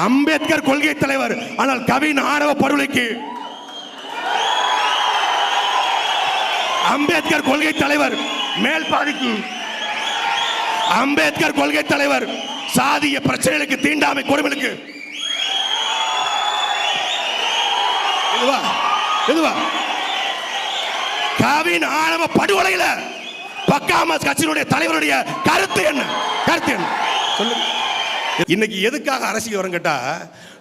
அம்பேத்கர் கொள்கை தலைவர், ஆனால் கவின் ஆணவ படுகொலைக்கு அம்பேத்கர் கொள்கை தலைவர் மேல் பாதிக்கு, அம்பேத்கர் கொள்கை தலைவர் சாதிய பிரச்சனைகளுக்கு, தீண்டாமை கொடுமைகளுக்கு கவின் ஆணவ படுகொலையில பக்காமாஸ் கட்சியினுடைய தலைவருடைய கருத்து என்ன? கருத்து என்ன சொல்லுங்க. இன்னைக்கு எதுக்காக அரசியல் வரும் கேட்டா,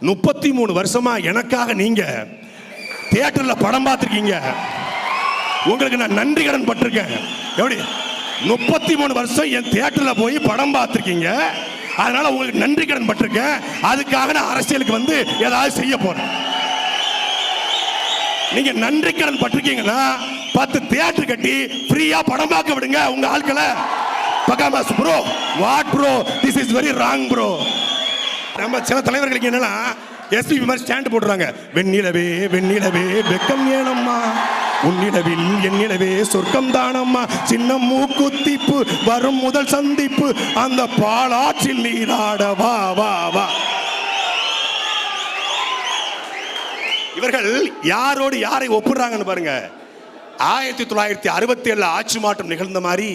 33 வருஷமா எனக்காக நீங்க தியேட்டர்ல படம் பார்த்திருக்கீங்க. உங்களுக்கு நான் நன்றி கடன் பட்டிருக்கேன். எப்படி 33 வருஷம் என் தியேட்டர்ல போய் படம் பார்த்திருக்கீங்க, அதனால உங்களுக்கு நன்றி கடன் பட்டிருக்கேன். அதுக்காக நான் அரசியலுக்கு வந்து ஏதாவது செய்ய போறேன். நீங்க நன்றி கடன் பட்டிருக்கீங்கன்னா 10 தியேட்டர் கட்டி ஃப்ரீயா படம் பார்க்க விடுங்க உங்க ஆட்களை. பக்காமாஸ் bro, what bro, this is very wrong bro. நம்ம சில தலைவர்களுக்கு என்னன்னா எஸ்பிபி மாதிரி ஸ்டாண்ட் போடுறாங்க. வெண்ணிலவே வெண்ணிலவே வெக்கம் ஏனம்மா, உன்னிலவில் என்னிலவே சொர்க்கம் தானம்மா, சின்ன மூக்குத்திப்பு வரும் முதல் சந்திப்பு, அந்த பாலாற்றில் நீராட வா வா வா. இவர்கள் யாரோடு யாரை ஒப்புறாங்கன்னு பாருங்க. 1967 ஆட்சி மாற்றம் நிகழ்ந்த மாதிரி,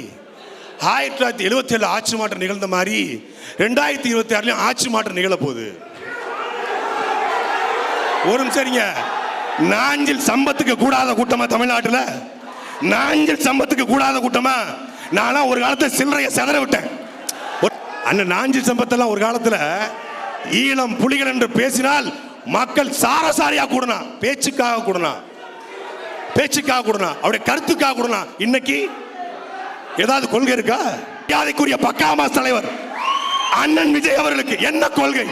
1977 ஆட்சி மாற்றம் நிகழ்ந்த மாதிரி 2026 ஆட்சி மாற்றம் நிகழ போகுது. ஒரு சரிங்க, நாஞ்சில் சம்பத்துக்கு கூடாத கூட்டமா தமிழ்நாட்டில்? நாஞ்சில் சம்பத்துக்கு கூடாத கூட்டமா? நான்லாம் ஒரு காலத்தில் சில்லறைய செதற விட்டேன். அண்ணன் நாஞ்சில் சம்பத்தெல்லாம் ஒரு காலத்தில் ஈழம் புலிகள் என்று பேசினால் மக்கள் சாரசாரியா கூடனா, பேச்சுக்காக கூடனா, பேச்சுக்காக கூடனா, அவருடைய கருத்துக்காக கூடனா. இன்னைக்கு ஏதாவது கொள்கை இருக்கா? மரியாதைக்குரிய பக்காமாஸ் தலைவர் அண்ணன் விஜய் அவர்களுக்கு என்ன கொள்கை?